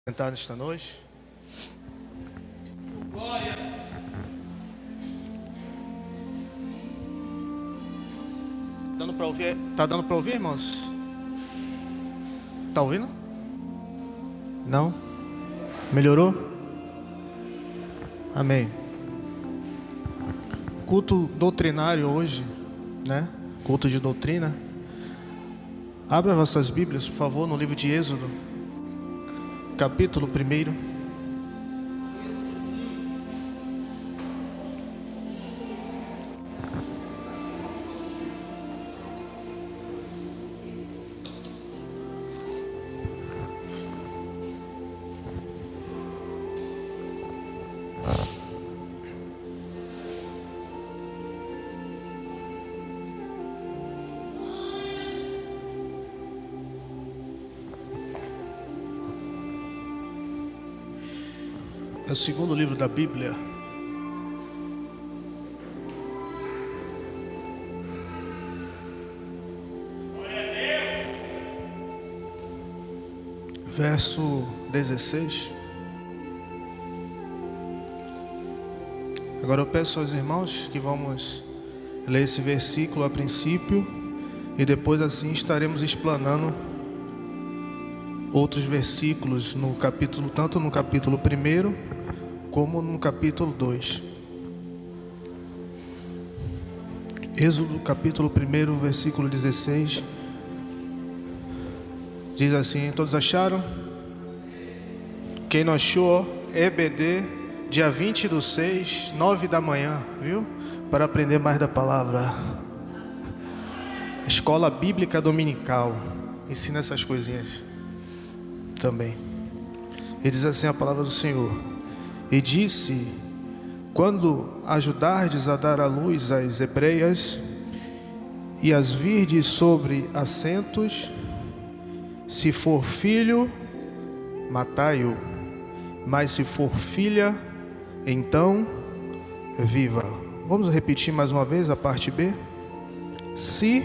Sentar nesta noite. Dando para ouvir? Tá dando para ouvir, irmãos? Tá ouvindo? Não? Melhorou? Amém. Culto doutrinário hoje, né? Culto de doutrina. Abra vossas Bíblias, por favor, no livro de Êxodo, capítulo 1. É o segundo livro da Bíblia. Verso 16. Agora eu peço aos irmãos que vamos ler esse versículo a princípio e depois assim estaremos explanando outros versículos no capítulo, tanto no capítulo 1 como no capítulo 2. Êxodo capítulo 1, versículo 16. Diz assim: todos acharam? Quem não achou, EBD, dia 20/6, 9 da manhã, viu? Para aprender mais da palavra. Escola Bíblica Dominical. Ensina essas coisinhas também. E diz assim a palavra do Senhor: e disse: quando ajudardes a dar à luz as hebreias, e as virdes sobre assentos, se for filho, matai-o, mas se for filha, então viva. Vamos repetir mais uma vez a parte B? Se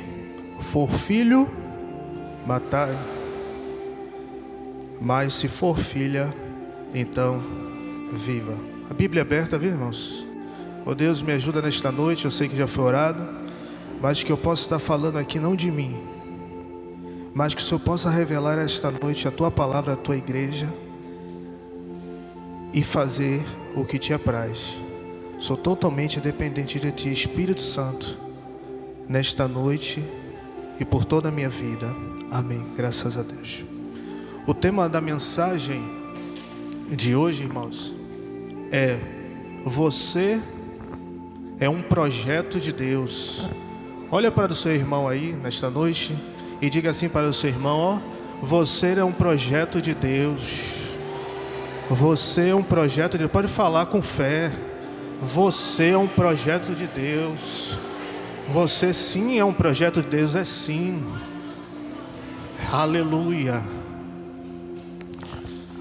for filho, matai-o, mas se for filha, então viva. A Bíblia é aberta, viu, irmãos? Oh Deus, me ajuda nesta noite. Eu sei que já foi orado, mas que eu possa estar falando aqui não de mim, mas que o Senhor possa revelar esta noite a Tua palavra à Tua igreja e fazer o que Te apraz. Sou totalmente dependente de Ti, Espírito Santo, nesta noite e por toda a minha vida. Amém. Graças a Deus. O tema da mensagem de hoje, irmãos, é: você é um projeto de Deus. Olha para o seu irmão aí nesta noite e diga assim para o seu irmão: ó, você é um projeto de Deus. Você é um projeto de Deus. Pode falar com fé. Você é um projeto de Deus. Você sim é um projeto de Deus, é sim. Aleluia.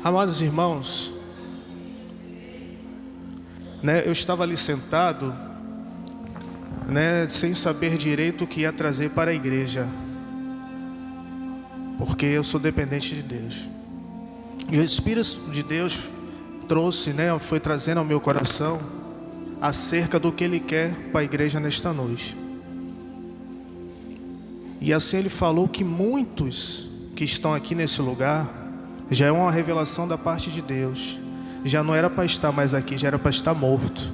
Amados irmãos, eu estava ali sentado, sem saber direito o que ia trazer para a igreja, porque eu sou dependente de Deus. E o Espírito de Deus trouxe, foi trazendo ao meu coração acerca do que Ele quer para a igreja nesta noite. E assim Ele falou que muitos que estão aqui nesse lugar já é uma revelação da parte de Deus. Já não era para estar mais aqui, já era para estar morto.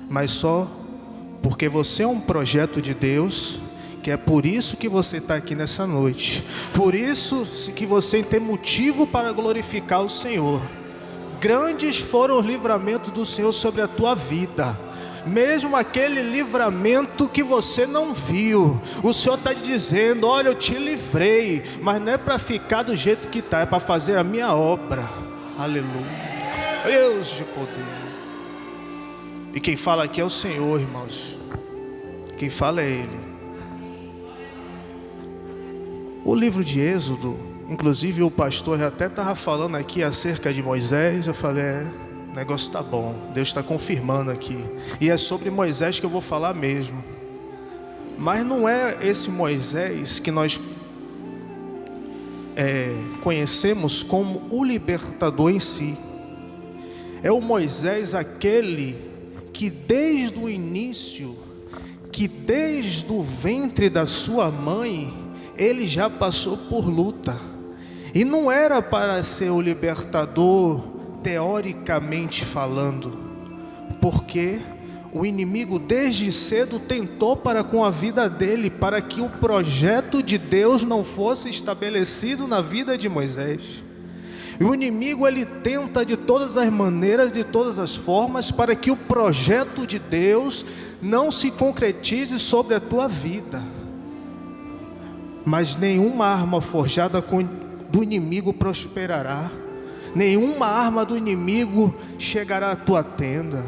Mas só porque você é um projeto de Deus, que é por isso que você está aqui nessa noite. Por isso que você tem motivo para glorificar o Senhor. Grandes foram os livramentos do Senhor sobre a tua vida. Mesmo aquele livramento que você não viu, o Senhor está dizendo: olha, eu te livrei, mas não é para ficar do jeito que está, é para fazer a minha obra. Aleluia. Deus de poder. E quem fala aqui é o Senhor, irmãos. Quem fala é Ele. O livro de Êxodo, inclusive o pastor já até estava falando aqui acerca de Moisés. Eu falei: o negócio está bom, Deus está confirmando aqui. E é sobre Moisés que eu vou falar mesmo. Mas não é esse Moisés que nós conhecemos como o libertador em si. É o Moisés aquele que desde o início, que desde o ventre da sua mãe, ele já passou por luta. E não era para ser o libertador, teoricamente falando, porque o inimigo desde cedo tentou para com a vida dele, para que o projeto de Deus não fosse estabelecido na vida de Moisés. E o inimigo, ele tenta de todas as maneiras, de todas as formas, para que o projeto de Deus não se concretize sobre a tua vida. Mas nenhuma arma forjada do inimigo prosperará. Nenhuma arma do inimigo chegará à tua tenda.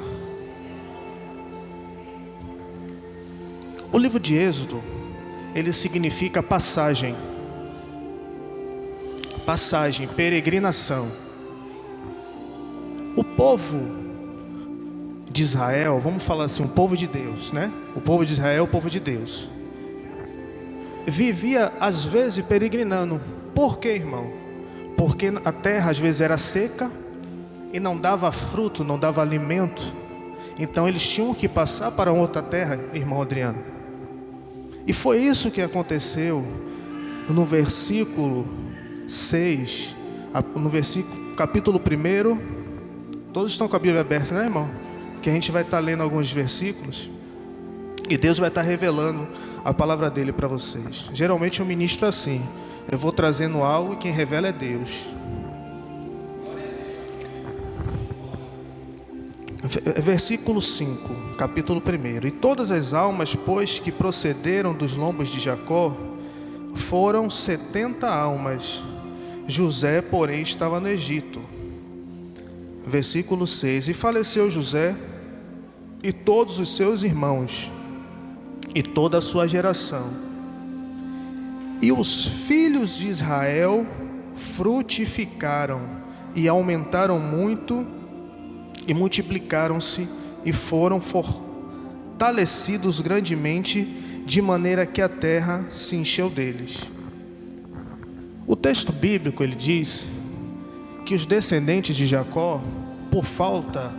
O livro de Êxodo, ele significa passagem. Passagem, peregrinação. O povo de Israel, vamos falar assim, o povo de Deus, né? O povo de Israel, o povo de Deus, vivia às vezes peregrinando. Por quê, irmão? Porque a terra às vezes era seca e não dava fruto, não dava alimento. Então eles tinham que passar para outra terra, irmão Adriano. E foi isso que aconteceu no versículo 6, no versículo, capítulo 1. Todos estão com a Bíblia aberta, né, irmão? Que a gente vai estar lendo alguns versículos e Deus vai estar revelando a palavra dele para vocês. Geralmente eu ministro assim: eu vou trazendo algo e quem revela é Deus. Versículo 5, capítulo 1. E todas as almas, pois, que procederam dos lombos de Jacó, foram 70 almas. José, porém, estava no Egito. Versículo 6. E faleceu José e todos os seus irmãos e toda a sua geração. E os filhos de Israel frutificaram e aumentaram muito e multiplicaram-se e foram fortalecidos grandemente, de maneira que a terra se encheu deles. O texto bíblico, ele diz que os descendentes de Jacó, por falta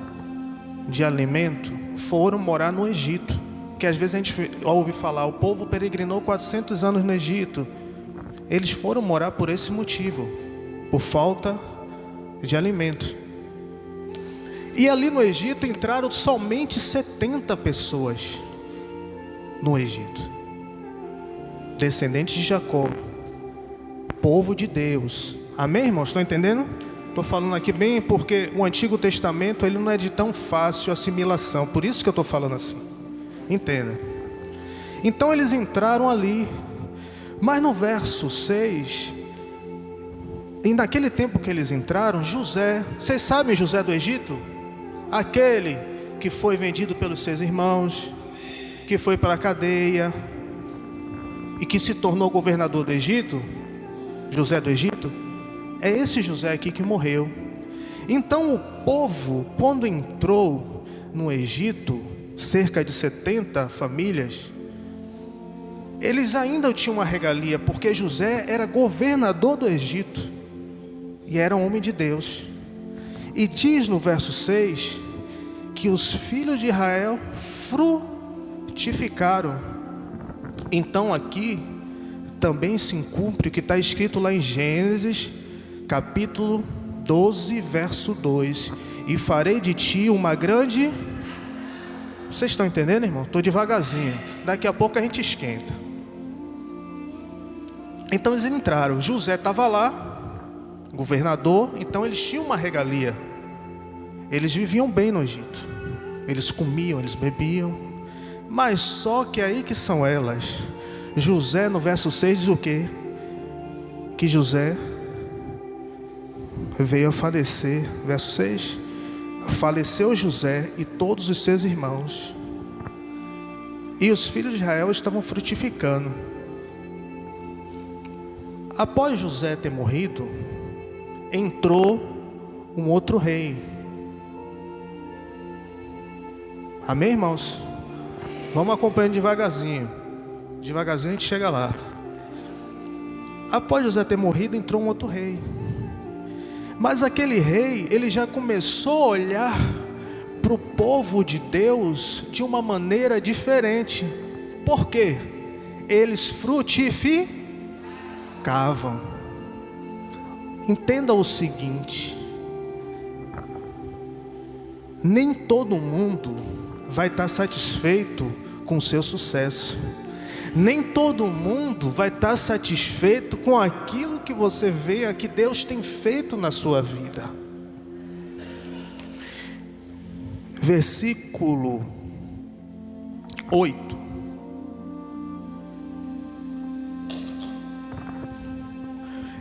de alimento, foram morar no Egito. Que às vezes a gente ouve falar, o povo peregrinou 400 anos no Egito. Eles foram morar por esse motivo, por falta de alimento. E ali no Egito entraram somente 70 pessoas no Egito, descendentes de Jacó, povo de Deus. Amém, irmãos? Estão entendendo? Estou falando aqui bem porque o Antigo Testamento, ele não é de tão fácil assimilação. Por isso que eu estou falando assim. Entenda. Então eles entraram ali. Mas no verso 6, e naquele tempo que eles entraram, José, vocês sabem José do Egito? Aquele que foi vendido pelos seus irmãos, que foi para a cadeia e que se tornou governador do Egito, José do Egito, é esse José aqui que morreu. Então o povo, quando entrou no Egito, cerca de 70 famílias, eles ainda tinham uma regalia, porque José era governador do Egito e era um homem de Deus. E diz no verso 6 que os filhos de Israel frutificaram. Então aqui também se cumpre o que está escrito lá em Gênesis, capítulo 12, verso 2. E farei de ti uma grande... Vocês estão entendendo, irmão? Estou devagarzinho. Daqui a pouco a gente esquenta. Então eles entraram. José estava lá, governador. Então eles tinham uma regalia. Eles viviam bem no Egito. Eles comiam, eles bebiam. Mas só que aí que são elas. José no verso 6 diz o quê? Que José veio a falecer. Verso 6. Faleceu José e todos os seus irmãos. E os filhos de Israel estavam frutificando. Após José ter morrido, entrou um outro rei. Amém, irmãos? Vamos acompanhando devagarzinho. Devagarzinho a gente chega lá. Após José ter morrido, entrou um outro rei. Mas aquele rei, ele já começou a olhar para o povo de Deus de uma maneira diferente. Por quê? Eles frutificavam. Entenda o seguinte: nem todo mundo vai estar satisfeito com o seu sucesso. Nem todo mundo vai estar satisfeito com aquilo que você vê que Deus tem feito na sua vida. Versículo 8.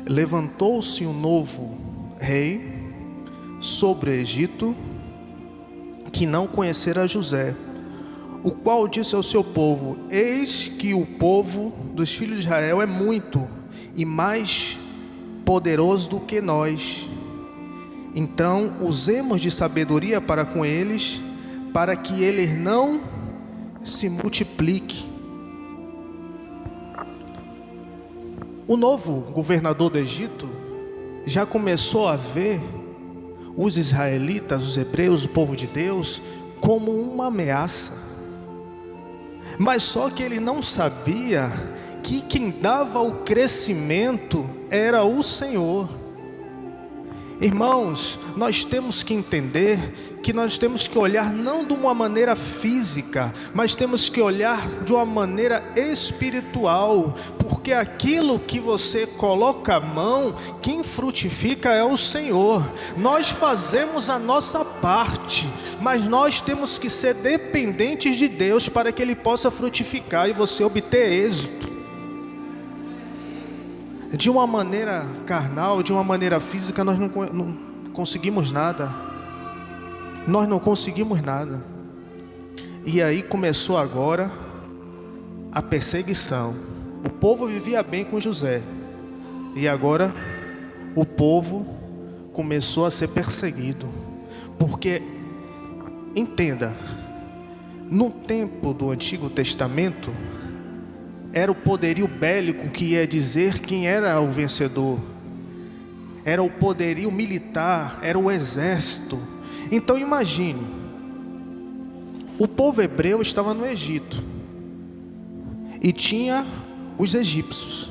Levantou-se um novo rei sobre o Egito, que não conhecera José, o qual disse ao seu povo: eis que o povo dos filhos de Israel é muito e mais poderoso do que nós. Então usemos de sabedoria para com eles, para que eles não se multipliquem. O novo governador do Egito já começou a ver os israelitas, os hebreus, o povo de Deus, como uma ameaça. Mas só que ele não sabia que quem dava o crescimento era o Senhor. Irmãos, nós temos que entender que nós temos que olhar não de uma maneira física, mas temos que olhar de uma maneira espiritual, porque aquilo que você coloca a mão, quem frutifica é o Senhor. Nós fazemos a nossa parte, mas nós temos que ser dependentes de Deus para que Ele possa frutificar e você obter êxito. De uma maneira carnal, de uma maneira física, nós não conseguimos nada. Nós não conseguimos nada. E aí começou agora a perseguição. O povo vivia bem com José. E agora o povo começou a ser perseguido. Porque, entenda, no tempo do Antigo Testamento, era o poderio bélico que ia dizer quem era o vencedor. Era o poderio militar, era o exército. Então imagine, o povo hebreu estava no Egito e tinha os egípcios.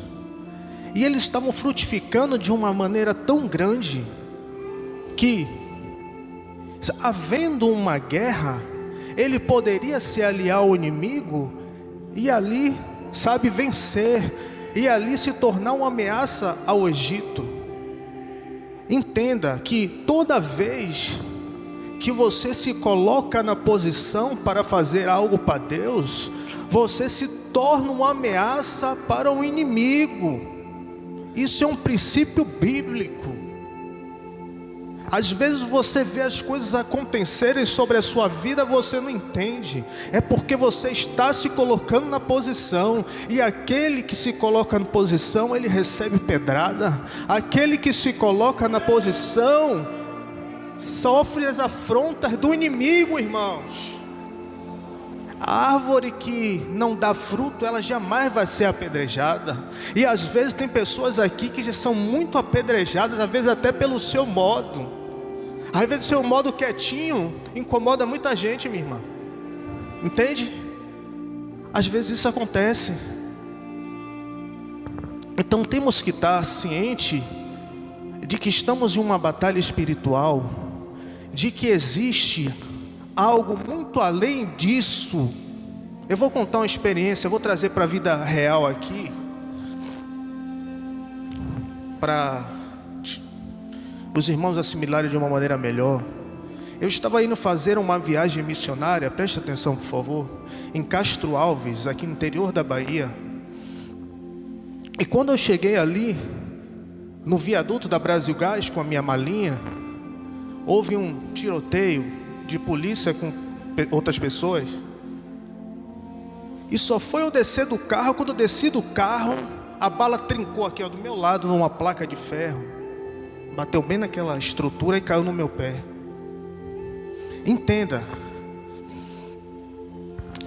E eles estavam frutificando de uma maneira tão grande que, havendo uma guerra, ele poderia se aliar ao inimigo e ali, vencer, e ali se tornar uma ameaça ao Egito. Entenda que toda vez que você se coloca na posição para fazer algo para Deus, você se torna uma ameaça para o inimigo. Isso é um princípio bíblico. Às vezes você vê as coisas acontecerem sobre a sua vida, você não entende. É porque você está se colocando na posição. E aquele que se coloca na posição, ele recebe pedrada. Aquele que se coloca na posição sofre as afrontas do inimigo, irmãos. A árvore que não dá fruto, ela jamais vai ser apedrejada. E às vezes tem pessoas aqui que já são muito apedrejadas, às vezes até pelo seu modo. Às vezes o seu modo quietinho incomoda muita gente, minha irmã. Entende? Às vezes isso acontece. Então temos que estar ciente de que estamos em uma batalha espiritual, de que existe algo muito além disso. Eu vou contar uma experiência, eu vou trazer para a vida real aqui, para os irmãos assimilarem de uma maneira melhor. Eu estava indo fazer uma viagem missionária, preste atenção por favor, em Castro Alves, aqui no interior da Bahia. E quando eu cheguei ali, no viaduto da Brasil Gás, com a minha malinha, houve um tiroteio de polícia com outras pessoas. E só foi eu descer do carro. Quando eu desci do carro, a bala trincou aqui, ó, do meu lado, numa placa de ferro. Bateu bem naquela estrutura e caiu no meu pé. Entenda,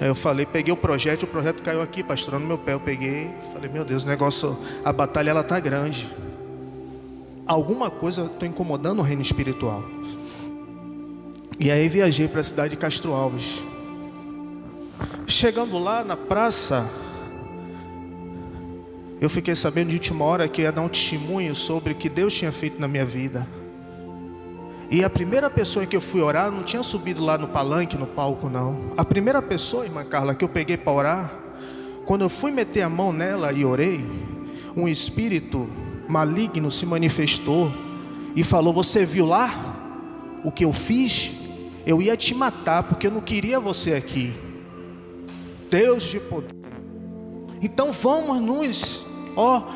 Aí eu falei, peguei o projeto caiu aqui, pastor, no meu pé. Eu peguei, falei, meu Deus, o negócio, a batalha ela tá grande. Alguma coisa estou incomodando o reino espiritual. E aí viajei para a cidade de Castro Alves. Chegando lá na praça, eu fiquei sabendo de última hora que ia dar um testemunho sobre o que Deus tinha feito na minha vida. E a primeira pessoa que eu fui orar, não tinha subido lá no palanque, no palco não. A primeira pessoa, irmã Carla, que eu peguei para orar, quando eu fui meter a mão nela e orei, um espírito maligno se manifestou e falou, você viu lá o que eu fiz? Eu ia te matar porque eu não queria você aqui. Deus de poder. Então vamos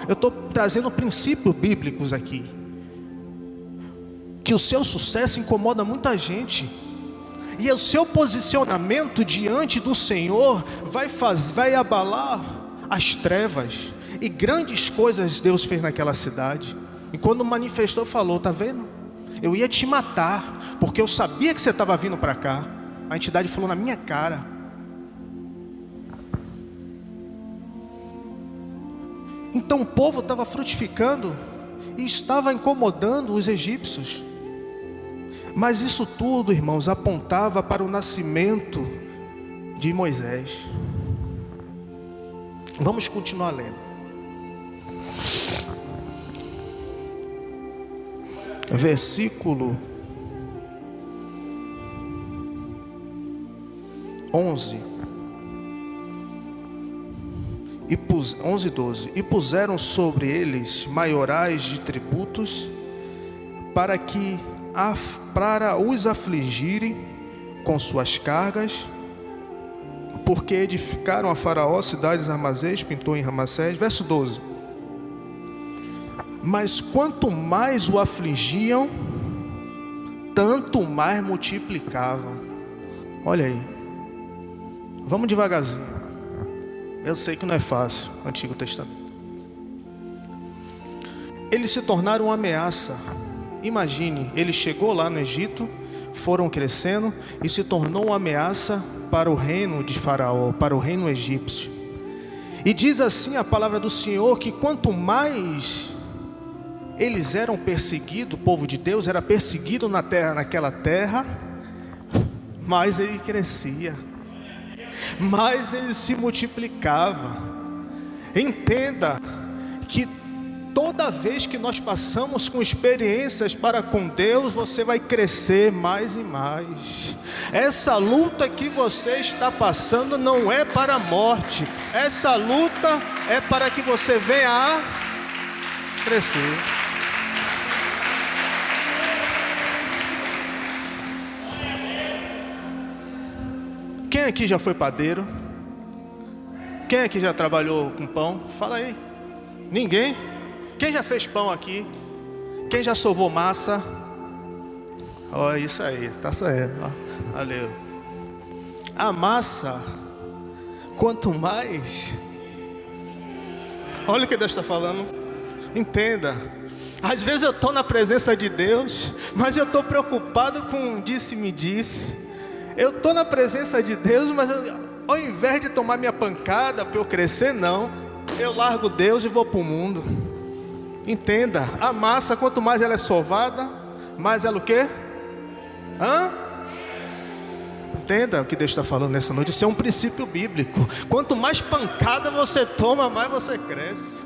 eu estou trazendo princípios bíblicos aqui. Que o seu sucesso incomoda muita gente. E o seu posicionamento diante do Senhor vai abalar as trevas. E grandes coisas Deus fez naquela cidade. E quando manifestou, falou, tá vendo? Eu ia te matar, porque eu sabia que você estava vindo para cá. A entidade falou na minha cara. Então o povo estava frutificando e estava incomodando os egípcios. Mas isso tudo, irmãos, apontava para o nascimento de Moisés. Vamos continuar lendo. Versículo 11 e 12. E puseram sobre eles maiorais de tributos, para os afligirem com suas cargas, porque edificaram a Faraó cidades armazéns, pintou em Ramassés. Verso 12. Mas quanto mais o afligiam, tanto mais multiplicavam. Olha aí. Vamos devagarzinho. Eu sei que não é fácil, o Antigo Testamento. Eles se tornaram uma ameaça. Imagine, ele chegou lá no Egito, foram crescendo e se tornou uma ameaça para o reino de Faraó, para o reino egípcio. E diz assim a palavra do Senhor, que quanto mais eles eram perseguidos, o povo de Deus era perseguido naquela terra, mais ele crescia, mais ele se multiplicava. Entenda que toda vez que nós passamos com experiências para com Deus, você vai crescer mais e mais. Essa luta que você está passando não é para a morte. Essa luta é para que você venha a crescer. Quem aqui já foi padeiro? Quem aqui já trabalhou com pão? Fala aí. Ninguém? Quem já fez pão aqui? Quem já sovou massa? Ó, isso aí, tá saindo. Ó, valeu. A massa, quanto mais, olha o que Deus está falando. Entenda. Às vezes eu estou na presença de Deus, mas eu estou preocupado com disse-me-disse. Eu estou na presença de Deus, mas ao invés de tomar minha pancada para eu crescer, não. Eu largo Deus e vou para o mundo. Entenda, a massa, quanto mais ela é sovada, mais ela o quê? Entenda o que Deus está falando nessa noite. Isso é um princípio bíblico. Quanto mais pancada você toma, mais você cresce.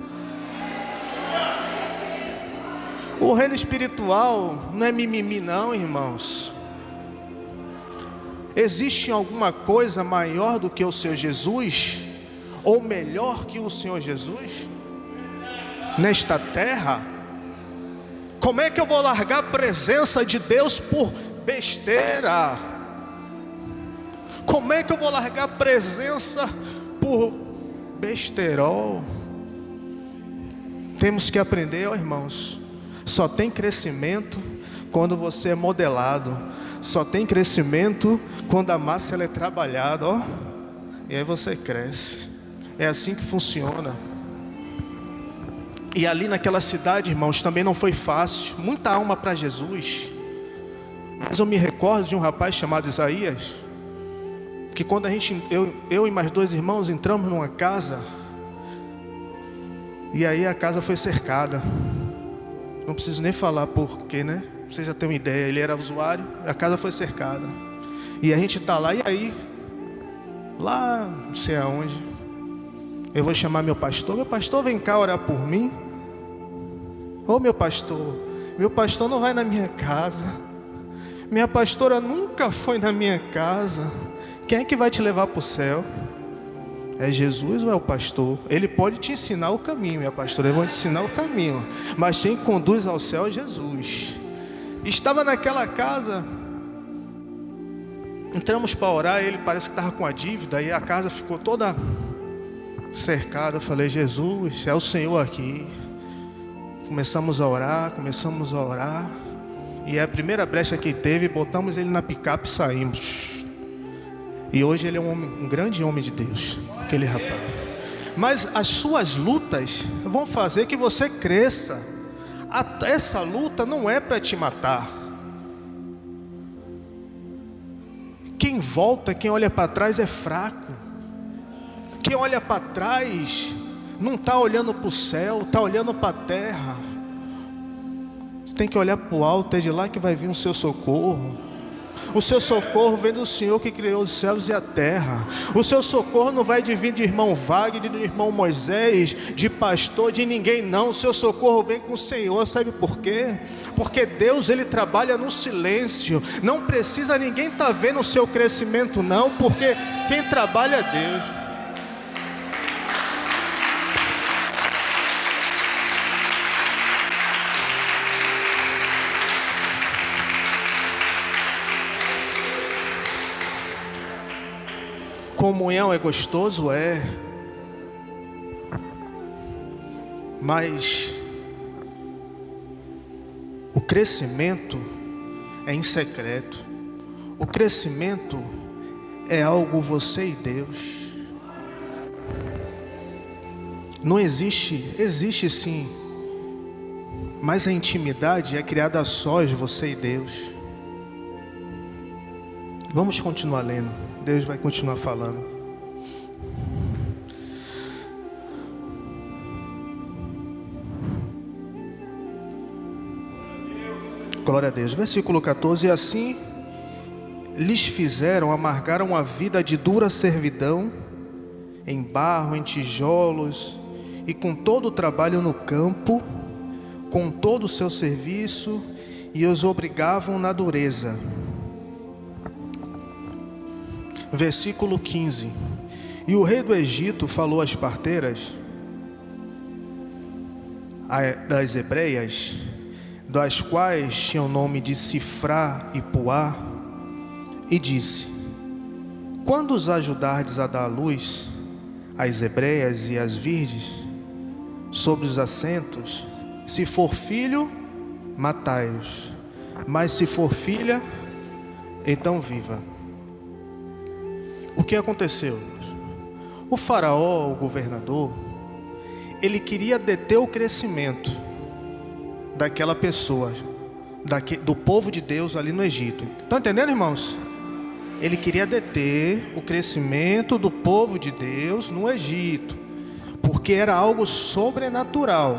O reino espiritual não é mimimi não, irmãos. Existe alguma coisa maior do que o Senhor Jesus? Ou melhor que o Senhor Jesus? Nesta terra? Como é que eu vou largar a presença de Deus por besteira? Como é que eu vou largar a presença por besterol? Temos que aprender, ó irmãos. Só tem crescimento quando você é modelado. Só tem crescimento quando a massa ela é trabalhada, ó. E aí você cresce. É assim que funciona. E ali naquela cidade, irmãos, também não foi fácil. Muita alma para Jesus. Mas eu me recordo de um rapaz chamado Isaías, que quando eu e mais 2 irmãos entramos numa casa, e aí a casa foi cercada. Não preciso nem falar porquê, né? Você já tem uma ideia, ele era usuário, a casa foi cercada. E a gente está lá, e aí? Lá, não sei aonde. Eu vou chamar meu pastor, vem cá orar por mim. Ô meu pastor não vai na minha casa. Minha pastora nunca foi na minha casa. Quem é que vai te levar para o céu? É Jesus ou é o pastor? Ele pode te ensinar o caminho, minha pastora, eles vão te ensinar o caminho. Mas quem conduz ao céu é Jesus. Estava naquela casa, entramos para orar, ele parece que estava com a dívida, e a casa ficou toda cercada. Eu falei, Jesus, é o Senhor aqui. Começamos a orar, e a primeira brecha que teve, botamos ele na picape e saímos. E hoje ele é um grande homem de Deus, aquele rapaz. Mas as suas lutas vão fazer que você cresça. Essa luta não é para te matar. Quem volta, quem olha para trás é fraco. Quem olha para trás não está olhando para o céu, está olhando para a terra. Você tem que olhar para o alto, é de lá que vai vir o seu socorro. O seu socorro vem do Senhor que criou os céus e a terra. O seu socorro não vai vir de irmão Wagner, de irmão Moisés, de pastor, de ninguém não. O seu socorro vem com o Senhor. Sabe por quê? Porque Deus, Ele trabalha no silêncio. Não precisa ninguém estar vendo o seu crescimento não, porque quem trabalha é Deus. Comunhão é gostoso, é. Mas o crescimento é em secreto. O crescimento é algo você e Deus. Não existe sim, mas a intimidade é criada a sós, você e Deus. Vamos continuar lendo. Deus vai continuar falando. Glória a Deus. Versículo 14. E assim lhes fizeram, amargaram a vida de dura servidão, em barro, em tijolos, e com todo o trabalho no campo, com todo o seu serviço, e os obrigavam na dureza. Versículo 15. E o rei do Egito falou às parteiras das hebreias, das quais tinham o nome de Sifrá e Puá, e disse: quando os ajudardes a dar à luz, as hebreias e as virgens, sobre os assentos, se for filho, matai-os, mas se for filha, então viva. O que aconteceu? O faraó, o governador, ele queria deter o crescimento daquela pessoa, do povo de Deus ali no Egito. Estão entendendo, irmãos? Ele queria deter o crescimento do povo de Deus no Egito, porque era algo sobrenatural.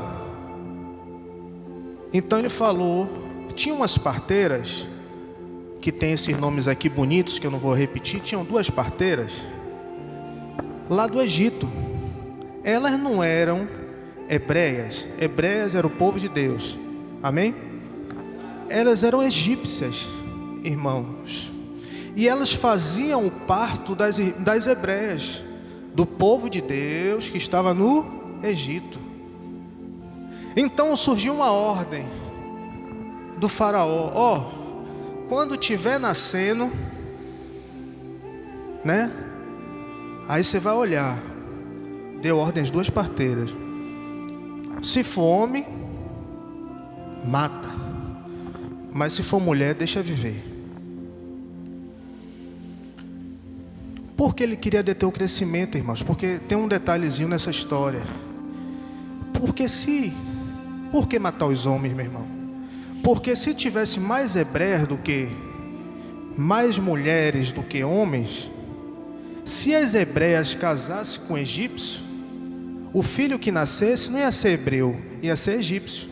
Então ele falou, tinha umas parteiras, que tem esses nomes aqui bonitos, que eu não vou repetir. Tinham 2 parteiras lá do Egito. Elas não eram hebreias. Hebreias era o povo de Deus. Amém? Elas eram egípcias, irmãos. E elas faziam o parto das hebreias, do povo de Deus que estava no Egito. Então surgiu uma ordem do faraó: quando tiver nascendo, né? Aí você vai olhar. Deu ordem às 2 parteiras. Se for homem, mata. Mas se for mulher, deixa viver. Por que ele queria deter o crescimento, irmãos? Porque tem um detalhezinho nessa história. Por que matar os homens, meu irmão? Porque se tivesse mais hebreias mais mulheres do que homens, Se as hebreias casassem com egípcio, o filho que nascesse não ia ser hebreu, ia ser egípcio.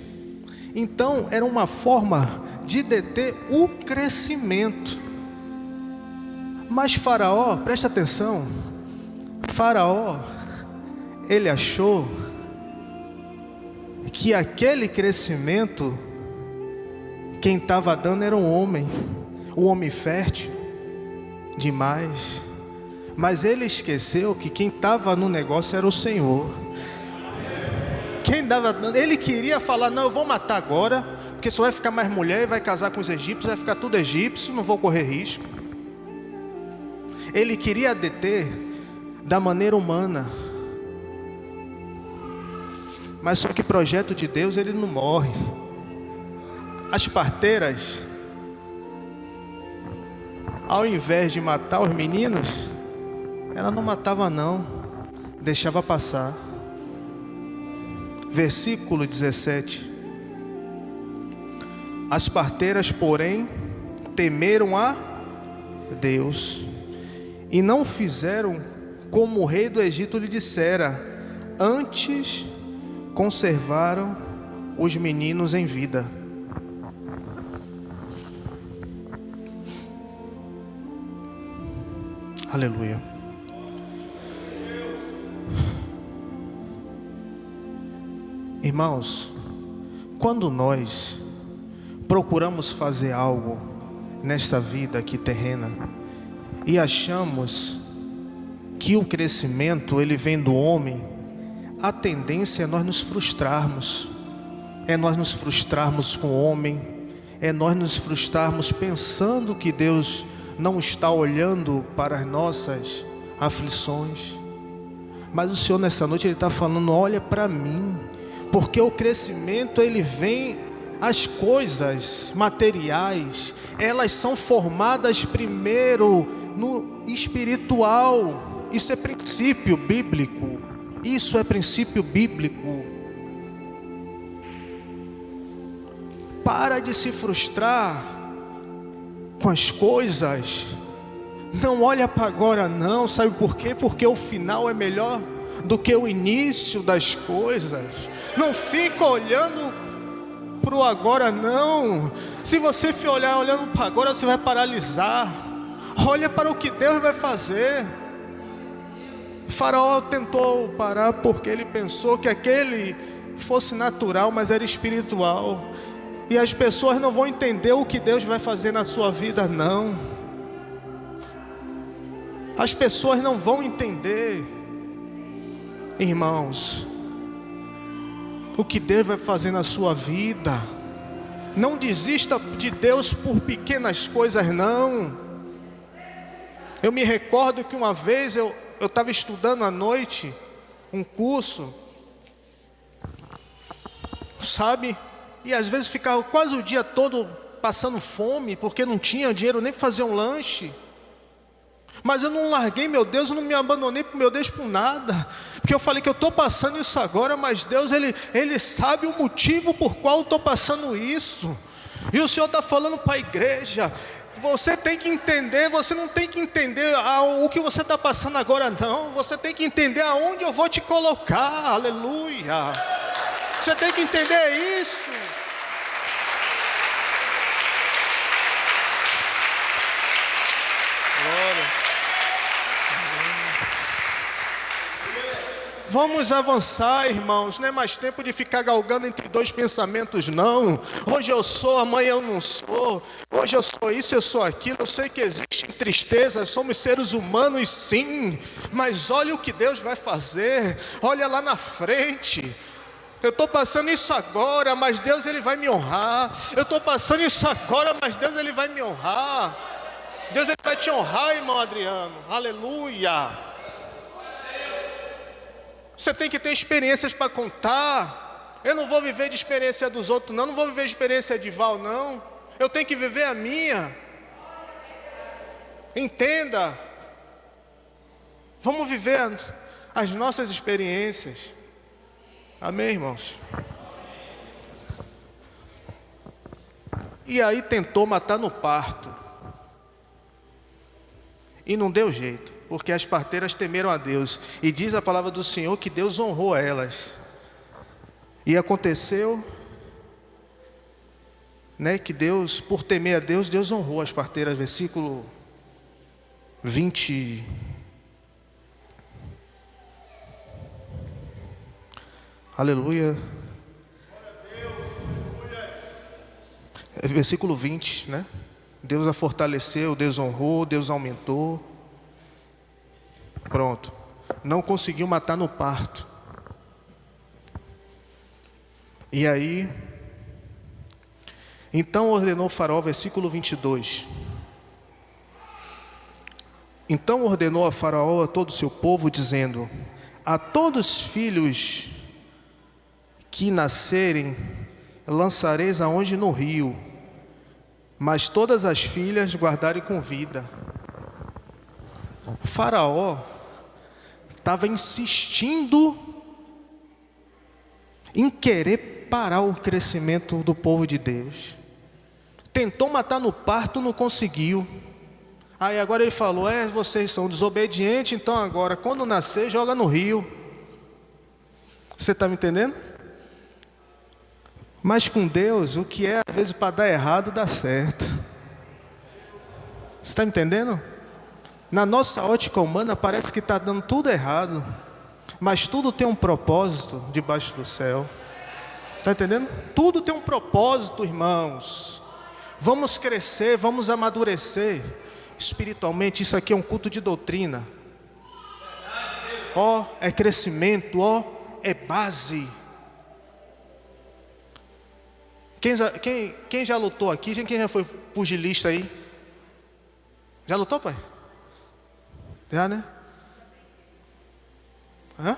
Então era uma forma de deter o crescimento. Mas Faraó, presta atenção, Faraó, ele achou que aquele crescimento, quem estava dando era um homem fértil demais. Mas ele esqueceu que quem estava no negócio era o Senhor. Ele queria falar, não, eu vou matar agora, porque só vai ficar mais mulher e vai casar com os egípcios, vai ficar tudo egípcio, não vou correr risco. Ele queria deter da maneira humana. Mas só que o projeto de Deus, ele não morre. As parteiras, ao invés de matar os meninos, ela não matava não, deixava passar. Versículo 17. As parteiras, porém, temeram a Deus e não fizeram como o rei do Egito lhe dissera, antes conservaram os meninos em vida. Aleluia. Irmãos, quando nós procuramos fazer algo nesta vida aqui terrena e achamos que o crescimento ele vem do homem, a tendência é nós nos frustrarmos. É nós nos frustrarmos com o homem, é nós nos frustrarmos pensando que Deus não está olhando para as nossas aflições. Mas o Senhor nessa noite ele está falando, olha para mim, porque o crescimento ele vem, as coisas materiais, elas são formadas primeiro no espiritual. Isso é princípio bíblico. Isso é princípio bíblico. Para de se frustrar com as coisas. Não olha para agora não, sabe por quê? Porque o final é melhor do que o início das coisas. Não fica olhando para o agora não. Se você for olhar olhando para agora, você vai paralisar. Olha para o que Deus vai fazer. Faraó tentou parar porque ele pensou que aquele fosse natural, mas era espiritual. E as pessoas não vão entender o que Deus vai fazer na sua vida, não. As pessoas não vão entender, irmãos, o que Deus vai fazer na sua vida. Não desista de Deus por pequenas coisas, não. Eu me recordo que uma vez eu estava estudando à noite um curso, sabe? E às vezes ficava quase o dia todo passando fome, porque não tinha dinheiro nem para fazer um lanche. Mas eu não larguei meu Deus, eu não me abandonei para meu Deus por nada. Porque eu falei que eu estou passando isso agora, mas Deus, Ele sabe o motivo por qual eu estou passando isso. E o Senhor está falando para a igreja, você tem que entender, você não tem que entender o que você está passando agora não. Você tem que entender aonde eu vou te colocar, aleluia. Você tem que entender isso. Glória. Vamos avançar, irmãos. Não é mais tempo de ficar galgando entre dois pensamentos, não. Hoje eu sou, amanhã eu não sou. Hoje eu sou isso, eu sou aquilo. Eu sei que existem tristezas, somos seres humanos sim. Mas olha o que Deus vai fazer. Olha lá na frente. Eu estou passando isso agora, mas Deus Ele vai me honrar. Eu estou passando isso agora, mas Deus Ele vai me honrar. Deus Ele vai te honrar, irmão Adriano. Aleluia. Você tem que ter experiências para contar. Eu não vou viver de experiência dos outros, não vou viver de experiência de Val, não. Eu tenho que viver a minha. Entenda. Vamos viver as nossas experiências. Amém, irmãos? E aí tentou matar no parto. E não deu jeito. Porque as parteiras temeram a Deus. E diz a palavra do Senhor que Deus honrou elas. E aconteceu, né, que Deus, por temer a Deus, Deus honrou as parteiras. Versículo 20. Aleluia. Versículo 20, né? Deus a fortaleceu, Deus honrou, Deus aumentou. Pronto. Não conseguiu matar no parto. E aí, então ordenou o Faraó, versículo 22. Então ordenou a Faraó a todo o seu povo, dizendo: a todos os filhos que nascerem, lançareis aonde no rio, mas todas as filhas guardarem com vida. Faraó estava insistindo em querer parar o crescimento do povo de Deus. Tentou matar no parto, não conseguiu. Aí agora ele falou: vocês são desobedientes, então agora quando nascer, joga no rio. Você está me entendendo? Mas com Deus, o que é às vezes para dar errado, dá certo. Você está me entendendo? Na nossa ótica humana parece que está dando tudo errado, mas tudo tem um propósito debaixo do céu. Está entendendo? Tudo tem um propósito, irmãos. Vamos crescer, vamos amadurecer espiritualmente. Isso aqui é um culto de doutrina. É crescimento, é base. Quem já lutou aqui? Quem já foi pugilista aí? Já lutou, pai? Já, né? Hã?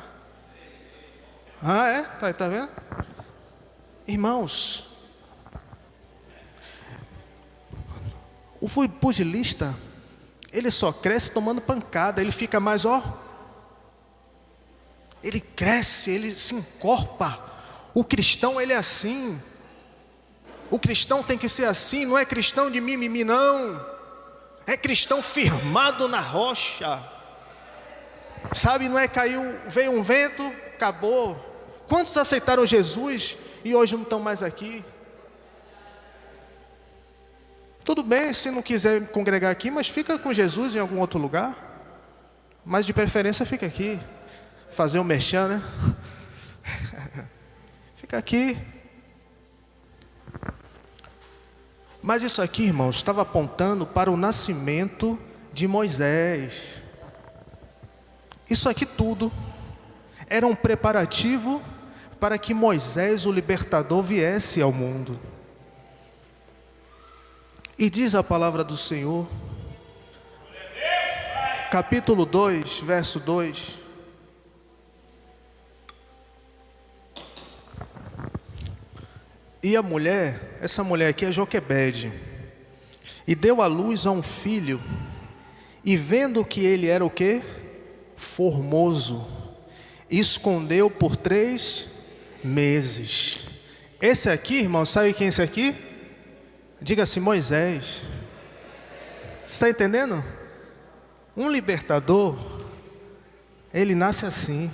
É? Tá vendo? Irmãos, o pugilista, ele só cresce tomando pancada. Ele fica mais, ele cresce, ele se encorpa. O cristão, ele é assim. O cristão tem que ser assim. Não é cristão de mimimi, não. É cristão firmado na rocha. Sabe, não é veio um vento, acabou. Quantos aceitaram Jesus e hoje não estão mais aqui? Tudo bem, se não quiser congregar aqui, mas fica com Jesus em algum outro lugar. Mas de preferência fica aqui. Fazer um merchan, né? Fica aqui. Mas isso aqui, irmãos, estava apontando para o nascimento de Moisés. Isso aqui tudo era um preparativo para que Moisés, o libertador, viesse ao mundo. E diz a palavra do Senhor, capítulo 2, verso 2. E a mulher, essa mulher aqui é Joquebede, e deu à luz a um filho, e vendo que ele era o quê? Formoso, escondeu por 3 meses. Esse aqui, irmão, sabe quem é esse aqui? Diga assim: Moisés. Você está entendendo? Um libertador, ele nasce assim.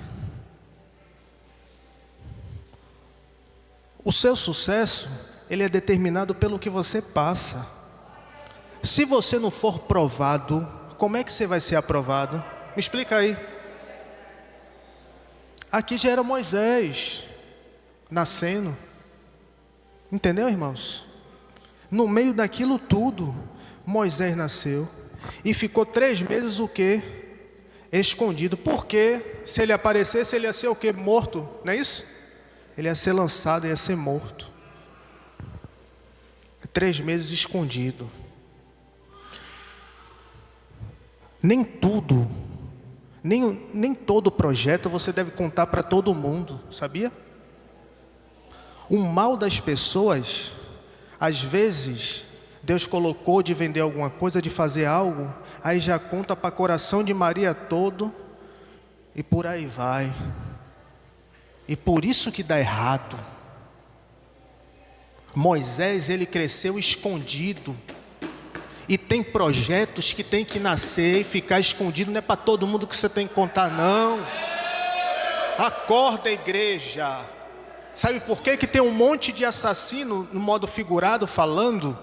O seu sucesso, ele é determinado pelo que você passa. Se você não for provado, como é que você vai ser aprovado? Me explica aí. Aqui já era Moisés nascendo. Entendeu, irmãos? No meio daquilo tudo, Moisés nasceu. E ficou 3 meses o quê? Escondido. Porque se ele aparecesse, ele ia ser o quê? Morto, não é isso? Ele ia ser lançado, ia ser morto. 3 meses escondido. Nem tudo, nem todo projeto você deve contar para todo mundo, sabia? O mal das pessoas, às vezes, Deus colocou de vender alguma coisa, de fazer algo, aí já conta para coração de Maria todo, e por aí vai. E por isso que dá errado. Moisés, ele cresceu escondido. E tem projetos que tem que nascer e ficar escondido. Não é para todo mundo que você tem que contar, não. Acorda, igreja. Sabe por quê? Que tem um monte de assassino, no modo figurado, falando,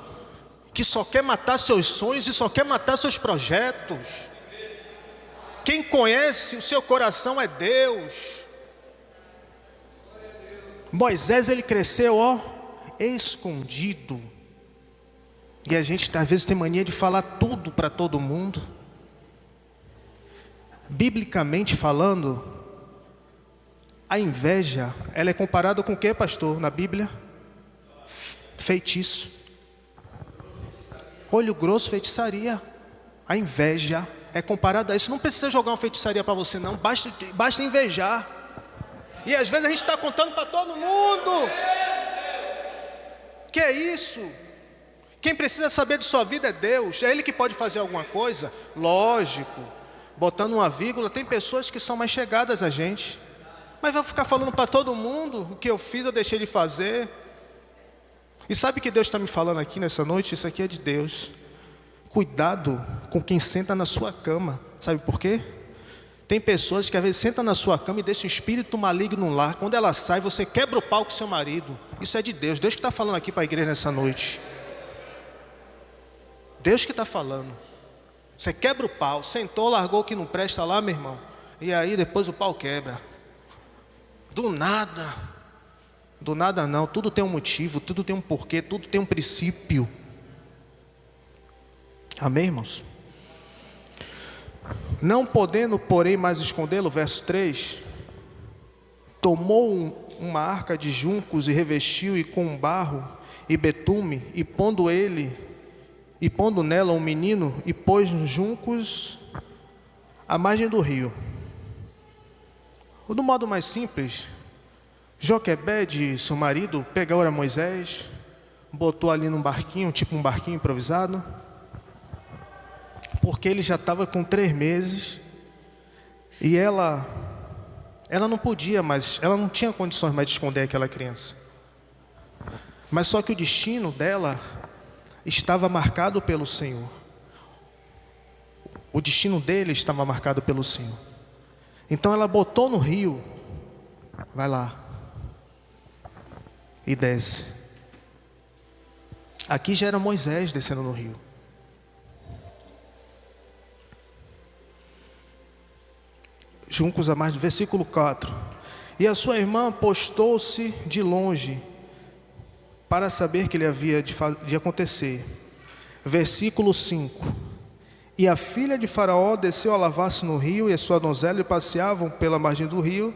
que só quer matar seus sonhos e só quer matar seus projetos. Quem conhece o seu coração é Deus. Moisés, ele cresceu, escondido. E a gente às vezes tem mania de falar tudo para todo mundo. Biblicamente falando, a inveja, ela é comparada com o que, pastor, na Bíblia? Feitiço. Olho grosso, feitiçaria. A inveja é comparada a isso. Não precisa jogar uma feitiçaria para você, não. Basta invejar. E às vezes a gente está contando para todo mundo. Que é isso? Quem precisa saber de sua vida é Deus. É Ele que pode fazer alguma coisa? Lógico. Botando uma vírgula, tem pessoas que são mais chegadas a gente. Mas vai ficar falando para todo mundo o que eu fiz, eu deixei de fazer. E sabe o que Deus está me falando aqui nessa noite? Isso aqui é de Deus. Cuidado com quem senta na sua cama. Sabe por quê? Tem pessoas que às vezes sentam na sua cama e deixam um espírito maligno no lar. Quando ela sai, você quebra o pau com seu marido. Isso é de Deus. Deus que está falando aqui para a igreja nessa noite. Deus que está falando. Você quebra o pau. Sentou, largou o que não presta lá, meu irmão. E aí depois o pau quebra. Do nada. Do nada não. Tudo tem um motivo, tudo tem um porquê, tudo tem um princípio. Amém, irmãos? Não podendo, porém, mais escondê-lo, verso 3, tomou uma arca de juncos e revestiu e com barro e betume, e pondo nela um menino, e pôs nos juncos à margem do rio. Do modo mais simples, Joquebede, seu marido, pegou a Moisés, botou ali num barquinho, tipo um barquinho improvisado, porque ele já estava com 3 meses, e ela não podia mais, ela não tinha condições mais de esconder aquela criança. Mas só que o destino dela estava marcado pelo Senhor. O destino dele estava marcado pelo Senhor. Então ela botou no rio, vai lá, e desce. Aqui já era Moisés descendo no rio. Juncos a mais, versículo 4. E a sua irmã postou-se de longe para saber o que lhe havia de acontecer. Versículo 5. E a filha de Faraó desceu a lavar-se no rio, e a sua donzela passeavam pela margem do rio,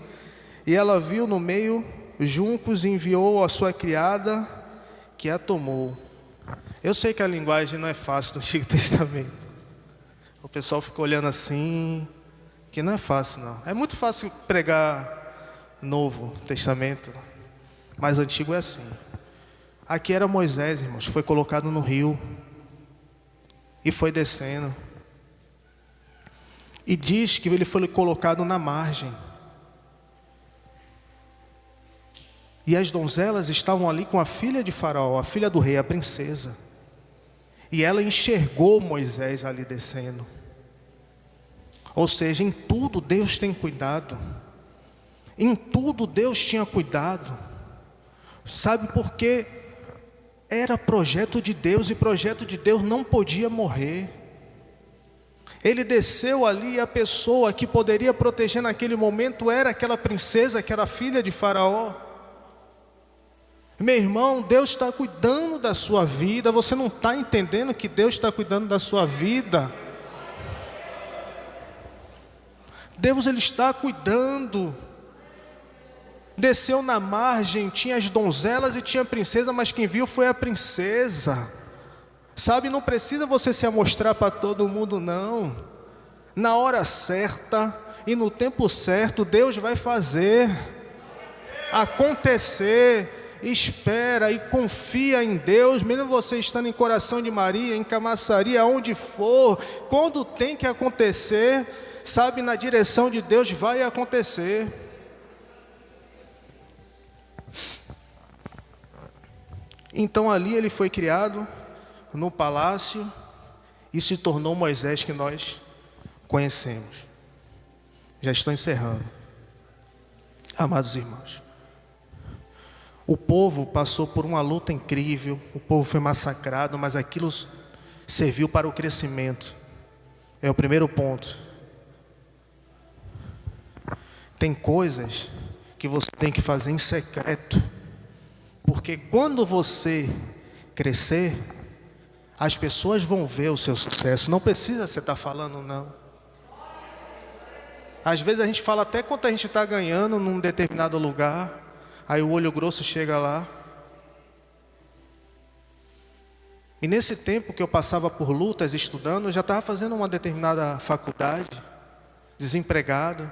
e ela viu no meio juncos e enviou a sua criada, que a tomou. Eu sei que a linguagem não é fácil do Antigo Testamento. O pessoal fica olhando assim, que não é fácil não. É muito fácil pregar Novo Testamento, mas Antigo é assim. Aqui era Moisés, irmãos, foi colocado no rio e foi descendo. E diz que ele foi colocado na margem. E as donzelas estavam ali com a filha de Faraó, a filha do rei, a princesa. E ela enxergou Moisés ali descendo. Ou seja, em tudo Deus tem cuidado. Em tudo Deus tinha cuidado. Sabe por quê? Era projeto de Deus, e projeto de Deus não podia morrer. Ele desceu ali, e a pessoa que poderia proteger naquele momento era aquela princesa, que era filha de Faraó. Meu irmão, Deus está cuidando da sua vida. Você não está entendendo que Deus está cuidando da sua vida? Deus, Ele está cuidando. Desceu na margem, tinha as donzelas e tinha a princesa, mas quem viu foi a princesa. Sabe, não precisa você se amostrar para todo mundo, não. Na hora certa e no tempo certo, Deus vai fazer acontecer. Espera e confia em Deus, mesmo você estando em Coração de Maria, em Camaçaria, onde for, quando tem que acontecer, sabe, na direção de Deus vai acontecer. Então ali ele foi criado no palácio, e se tornou o Moisés que nós conhecemos. Já estou encerrando. Amados irmãos, o povo passou por uma luta incrível, o povo foi massacrado, mas aquilo serviu para o crescimento. É o primeiro ponto. Tem coisas que você tem que fazer em secreto, porque quando você crescer, as pessoas vão ver o seu sucesso. Não precisa você estar falando, não. Às vezes a gente fala até quanto a gente está ganhando num determinado lugar, aí o olho grosso chega lá. E nesse tempo que eu passava por lutas estudando, eu já estava fazendo uma determinada faculdade, desempregado.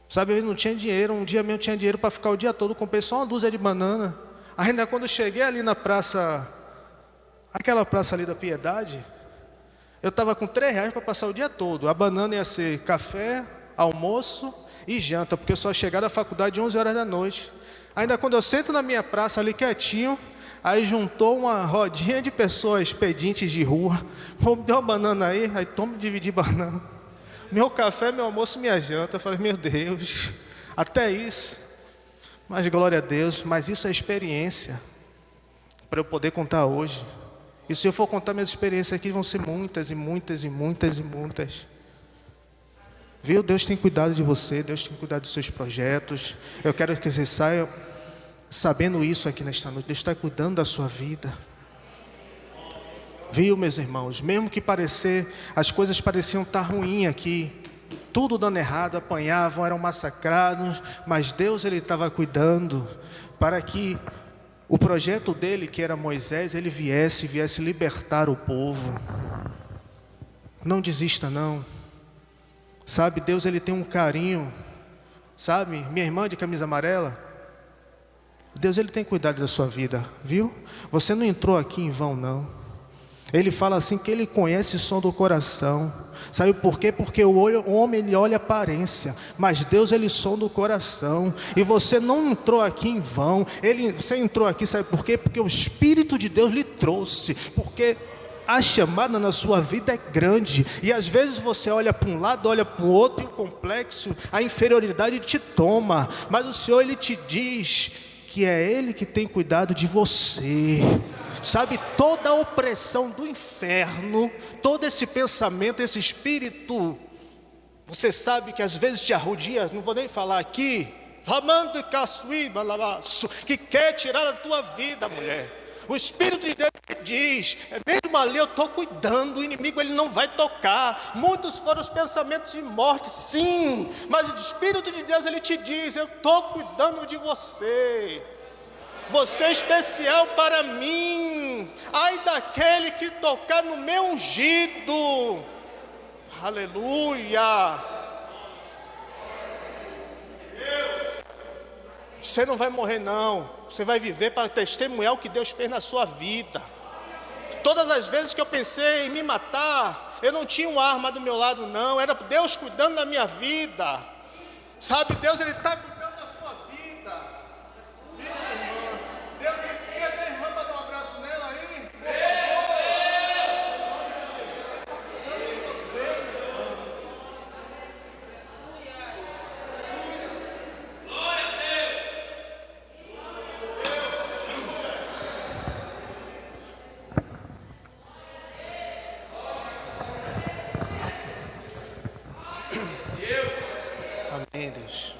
Sabe, eu não tinha dinheiro, um dia mesmo tinha dinheiro para ficar o dia todo, comprei só uma dúzia de banana. Ainda quando eu cheguei ali na praça, aquela praça ali da Piedade, eu estava com R$3 para passar o dia todo. A banana ia ser café, almoço e janta, porque eu só cheguei da faculdade 11 horas da noite. Ainda quando eu sento na minha praça ali quietinho, aí juntou uma rodinha de pessoas pedintes de rua. Vou me dar uma banana aí toma dividir banana. Meu café, meu almoço, minha janta. Eu falei, meu Deus, até isso. Mas glória a Deus, mas isso é experiência para eu poder contar hoje. E se eu for contar minhas experiências aqui, vão ser muitas e muitas e muitas e muitas. Viu? Deus tem cuidado de você, Deus tem cuidado dos seus projetos. Eu quero que você saia sabendo isso aqui nesta noite. Deus está cuidando da sua vida. Viu, meus irmãos? Mesmo que as coisas pareciam estar ruins aqui, tudo dando errado, apanhavam, eram massacrados, mas Deus, Ele estava cuidando para que o projeto dele, que era Moisés, ele viesse libertar o povo. Não desista não. Sabe, Deus, Ele tem um carinho. Sabe, minha irmã de camisa amarela, Deus, Ele tem cuidado da sua vida, viu? Você não entrou aqui em vão não. Ele fala assim que Ele conhece o som do coração. Sabe por quê? Porque o homem, ele olha a aparência, mas Deus, Ele sonda o coração. E você não entrou aqui em vão. Você entrou aqui, sabe por quê? Porque o Espírito de Deus lhe trouxe. Porque a chamada na sua vida é grande. E às vezes você olha para um lado, olha para o outro, e o complexo, a inferioridade te toma. Mas o Senhor, Ele te diz que é Ele que tem cuidado de você. Sabe, toda a opressão do inferno, todo esse pensamento, esse espírito, você sabe que às vezes te arrodia, não vou nem falar aqui, que quer tirar da tua vida, mulher. O Espírito de Deus diz, mesmo ali eu estou cuidando, o inimigo ele não vai tocar. Muitos foram os pensamentos de morte, sim, mas o Espírito de Deus ele te diz, eu estou cuidando de você. Você é especial para mim. Ai daquele que tocar no meu ungido. Aleluia. Você não vai morrer não. Você vai viver para testemunhar o que Deus fez na sua vida. Todas as vezes que eu pensei em me matar, eu não tinha uma arma do meu lado não. Era Deus cuidando da minha vida. Sabe, Deus ele está cuidando da sua vida. Viu, irmã? Deus ele quer a irmã para dar um abraço nela aí, por favor. Em nome de Jesus, Ele está cuidando de você, irmã. Glória a Deus. Amém, Deus.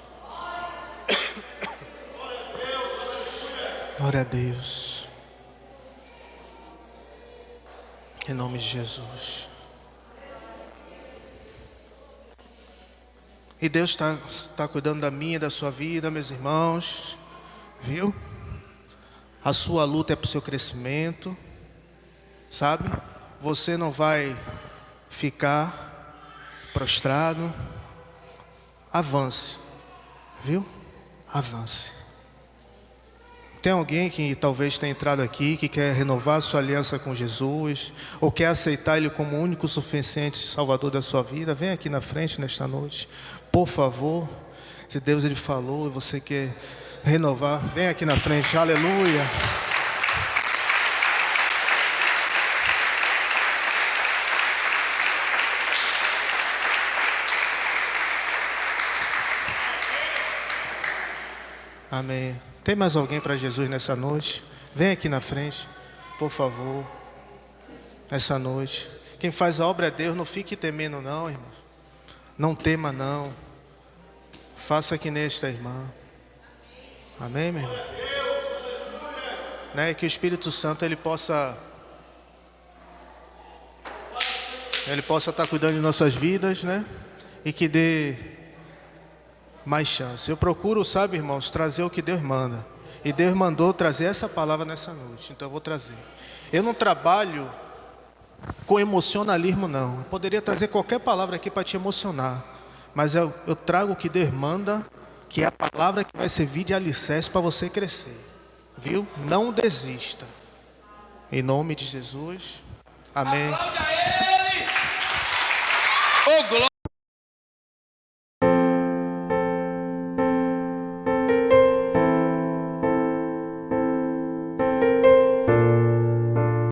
Glória a Deus. Em nome de Jesus. E Deus está cuidando da minha e da sua vida, meus irmãos. Viu? A sua luta é para o seu crescimento. Sabe? Você não vai ficar prostrado. Avance. Viu? Avance. Tem alguém que talvez tenha entrado aqui, que quer renovar a sua aliança com Jesus, ou quer aceitar Ele como o único suficiente Salvador da sua vida? Vem aqui na frente nesta noite, por favor. Se Deus Ele falou e você quer renovar, vem aqui na frente, aleluia. Amém. Tem mais alguém para Jesus nessa noite? Vem aqui na frente, por favor. Essa noite. Quem faz a obra é Deus, não fique temendo não, irmão. Não tema não. Faça que nesta irmã. Amém, meu irmão? Né? Que o Espírito Santo ele possa estar cuidando de nossas vidas, né? E que dê mais chance. Eu procuro, sabe, irmãos, trazer o que Deus manda. E Deus mandou trazer essa palavra nessa noite. Então eu vou trazer. Eu não trabalho com emocionalismo, não. Eu poderia trazer qualquer palavra aqui para te emocionar. Mas eu trago o que Deus manda, que é a palavra que vai servir de alicerce para você crescer. Viu? Não desista. Em nome de Jesus. Amém. Aplaude a ele! Oh, glória!